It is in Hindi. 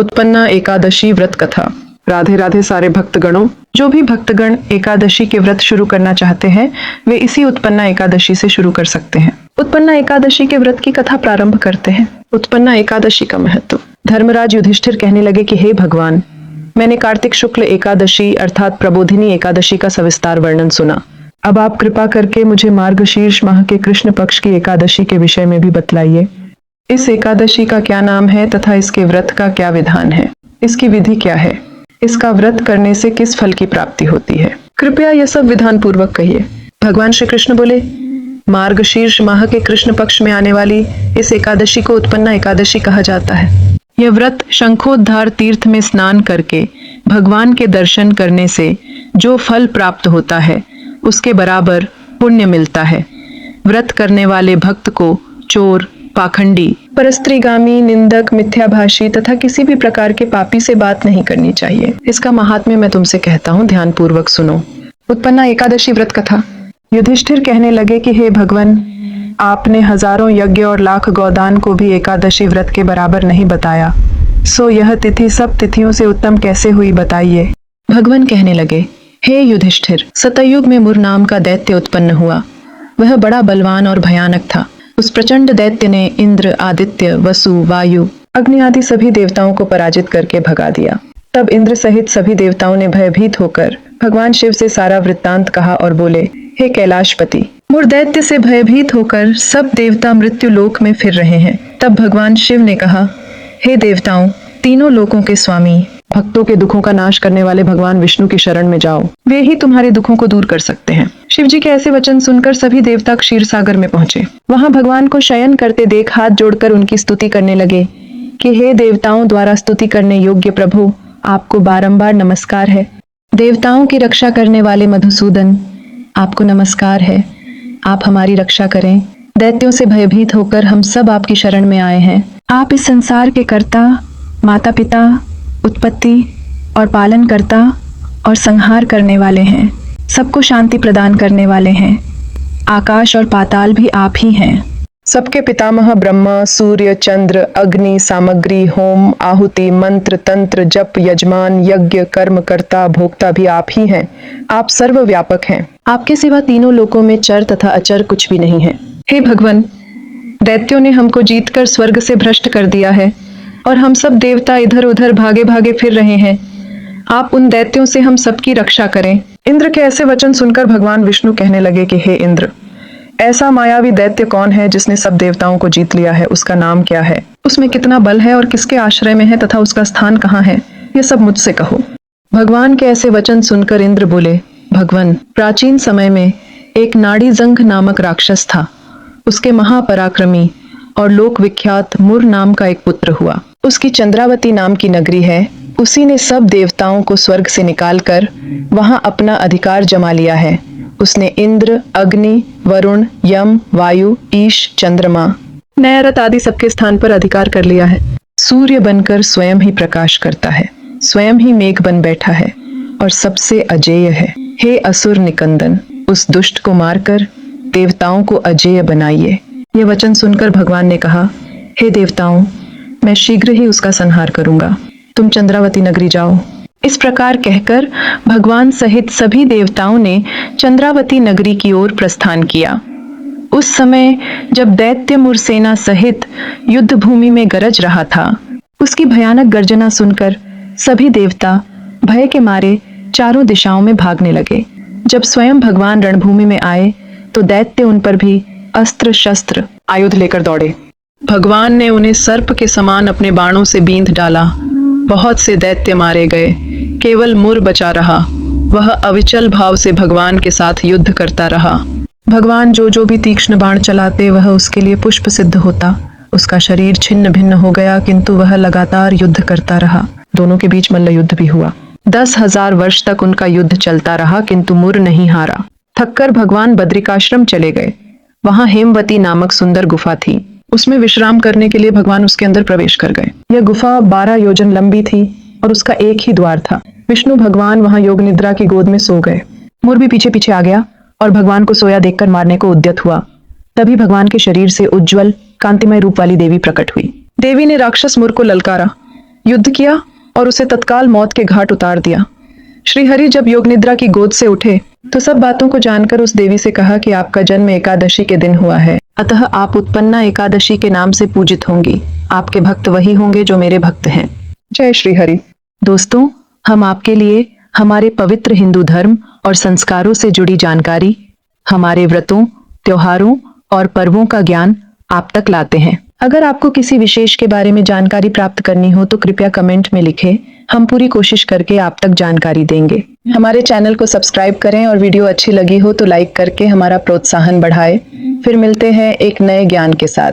उत्पन्ना एकादशी व्रत कथा। राधे राधे सारे भक्तगणों। जो भी भक्तगण एकादशी के व्रत शुरू करना चाहते हैं वे इसी उत्पन्ना एकादशी से शुरू कर सकते हैं। उत्पन्ना एकादशी के व्रत की कथा प्रारंभ करते हैं। उत्पन्ना एकादशी का महत्व। धर्मराज युधिष्ठिर कहने लगे कि हे भगवान, मैंने कार्तिक शुक्ल एकादशी अर्थात प्रबोधिनी एकादशी का सविस्तार वर्णन सुना। अब आप कृपा करके मुझे मार्गशीर्ष माह के कृष्ण पक्ष की एकादशी के विषय में भी बतलाइए। इस एकादशी का क्या नाम है तथा इसके व्रत का क्या विधान है? इसकी विधि क्या है? इसका व्रत करने से किस फल की प्राप्ति होती है? कृपया यह सब विधान पूर्वक कहिए। भगवान श्री कृष्ण बोले, मार्गशीर्ष माह के कृष्ण पक्ष में आने वाली इस एकादशी को उत्पन्ना एकादशी कहा जाता है। यह व्रत शंखोद्धार तीर्थ में स्नान करके भगवान के दर्शन करने से जो फल प्राप्त होता है उसके बराबर पुण्य मिलता है। व्रत करने वाले भक्त को चोर, पाखंडी, परस्त्रीगामी, निंदक, मिथ्याभाषी तथा किसी भी प्रकार के पापी से बात नहीं करनी चाहिए। इसका महात्म्य मैं तुमसे कहता हूँ, ध्यान पूर्वक सुनो। उत्पन्ना एकादशी व्रत कथा। युधिष्ठिर कहने लगे कि हे भगवान, आपने हजारों यज्ञ और लाख गौदान को भी एकादशी व्रत के बराबर नहीं बताया, सो यह तिथि सब तिथियों से उत्तम कैसे हुई बताइए। भगवान कहने लगे, हे युधिष्ठिर, सतयुग में मुर नाम का दैत्य उत्पन्न हुआ। वह बड़ा बलवान और भयानक था। उस प्रचंड दैत्य ने इंद्र, आदित्य, वसु, वायु, अग्नि आदि सभी देवताओं को पराजित करके भगा दिया। तब इंद्र सहित सभी देवताओं ने भयभीत होकर भगवान शिव से सारा वृत्तांत कहा और बोले, हे कैलाशपति, मुर दैत्य से भयभीत होकर सब देवता मृत्यु लोक में फिर रहे हैं। तब भगवान शिव ने कहा, हे देवताओं, तीनों लोकों के स्वामी, भक्तों के दुखों का नाश करने वाले भगवान विष्णु की शरण में जाओ, वे ही तुम्हारे दुखों को दूर कर सकते हैं। शिव जी के ऐसे वचन सुनकर सभी देवता क्षीर सागर में पहुंचे। वहां भगवान को शयन करते देख हाथ जोड़कर उनकी स्तुति करने लगे कि हे देवताओं द्वारा स्तुति करने योग्य प्रभु, आपको बारंबार नमस्कार है। देवताओं की रक्षा करने वाले मधुसूदन, आपको नमस्कार है। आप हमारी रक्षा करें। दैत्यों से भयभीत होकर हम सब आपकी शरण में आए हैं। आप इस संसार के कर्ता, माता पिता, उत्पत्ति और पालन करता और संहार करने वाले हैं। सबको शांति प्रदान करने वाले हैं। आकाश और पाताल भी आप ही हैं। सबके पितामह ब्रह्मा, सूर्य, चंद्र, अग्नि, सामग्री, होम, आहुति, मंत्र, तंत्र, जप, यजमान, यज्ञ, कर्म कर्ता, भोक्ता भी आप ही हैं। आप सर्वव्यापक हैं। आपके सिवा तीनों लोकों में चर तथा अचर कुछ भी नहीं है। हे भगवान, दैत्यों ने हमको जीतकर स्वर्ग से भ्रष्ट कर दिया है और हम सब देवता इधर उधर भागे भागे फिर रहे हैं। आप उन दैत्यों से हम सबकी रक्षा करें। इंद्र के ऐसे वचन सुनकर भगवान विष्णु कहने लगे कि हे इंद्र, ऐसा मायावी दैत्य कौन है जिसने सब देवताओं को जीत लिया है? उसका नाम क्या है? उसमें कितना बल है और किसके आश्रय में है तथा उसका स्थान कहाँ है? ये सब मुझसे कहो। भगवान के ऐसे वचन सुनकर इंद्र बोले, भगवान, प्राचीन समय में एक नाड़ीजंघ नामक राक्षस था। उसके महापराक्रमी और लोक विख्यात मुर नाम का एक पुत्र हुआ। उसकी चंद्रावती नाम की नगरी है। उसी ने सब देवताओं को स्वर्ग से निकालकर वहां अपना अधिकार जमा लिया है। उसने इंद्र, अग्नि, वरुण, यम, वायु, ईश, चंद्रमा, नैरत आदि सबके स्थान पर अधिकार कर लिया है। सूर्य बनकर स्वयं ही प्रकाश करता है, स्वयं ही मेघ बन बैठा है और सबसे अजेय है। हे असुर निकंदन, उस दुष्ट को मारकर देवताओं को अजेय बनाइए। ये वचन सुनकर भगवान ने कहा, हे देवताओं, मैं शीघ्र ही उसका संहार करूंगा। तुम चंद्रावती नगरी जाओ। इस प्रकार कहकर भगवान सहित सभी देवताओं ने चंद्रावती नगरी की ओर प्रस्थान किया। उस समय जब दैत्य मुरसेना सहित युद्ध भूमि में गरज रहा था, उसकी भयानक गर्जना सुनकर सभी देवता भय के मारे चारों दिशाओं में भागने लगे। जब स्वयं भगवान रणभूमि में आए तो दैत्य उन पर भी अस्त्र शस्त्र आयुध लेकर दौड़े। भगवान ने उन्हें सर्प के समान अपने बाणों से बींध डाला। बहुत से दैत्य मारे गए, केवल मुर बचा रहा। वह अविचल भाव से भगवान के साथ युद्ध करता रहा। भगवान जो भी तीक्ष्ण बाण चलाते वह उसके लिए पुष्प सिद्ध होता। उसका शरीर छिन्न भिन्न हो गया, किंतु वह लगातार युद्ध करता रहा। दोनों के बीच मल्ल युद्ध भी हुआ। 10,000 वर्ष तक उनका युद्ध चलता रहा, किंतु मुर नहीं हारा। थककर भगवान बद्रिकाश्रम चले गए। वहां हेमवती नामक सुंदर गुफा थी। उसमें विश्राम करने के लिए भगवान उसके अंदर प्रवेश कर गए। यह गुफा 12 योजन लंबी थी और उसका एक ही द्वार था। विष्णु भगवान वहां योग निद्रा की गोद में सो गए। मुर भी पीछे पीछे आ गया और भगवान को सोया देखकर मारने को उद्यत हुआ। तभी भगवान के शरीर से उज्जवल कांतिमय रूप वाली देवी प्रकट हुई। देवी ने राक्षस मुर को ललकारा, युद्ध किया और उसे तत्काल मौत के घाट उतार दिया। श्री हरि जब योग निद्रा की गोद से उठे तो सब बातों को जानकर उस देवी से कहा कि आपका जन्म एकादशी के दिन हुआ है, अतः आप उत्पन्ना एकादशी के नाम से पूजित होंगी। आपके भक्त वही होंगे जो मेरे भक्त हैं। जय श्री हरि। दोस्तों, हम आपके लिए हमारे पवित्र हिंदू धर्म और संस्कारों से जुड़ी जानकारी, हमारे व्रतों, त्योहारों और पर्वों का ज्ञान आप तक लाते हैं। अगर आपको किसी विशेष के बारे में जानकारी प्राप्त करनी हो तो कृपया कमेंट में लिखें। हम पूरी कोशिश करके आप तक जानकारी देंगे। हमारे चैनल को सब्सक्राइब करें और वीडियो अच्छी लगी हो तो लाइक करके हमारा प्रोत्साहन बढ़ाएं। फिर मिलते हैं एक नए ज्ञान के साथ।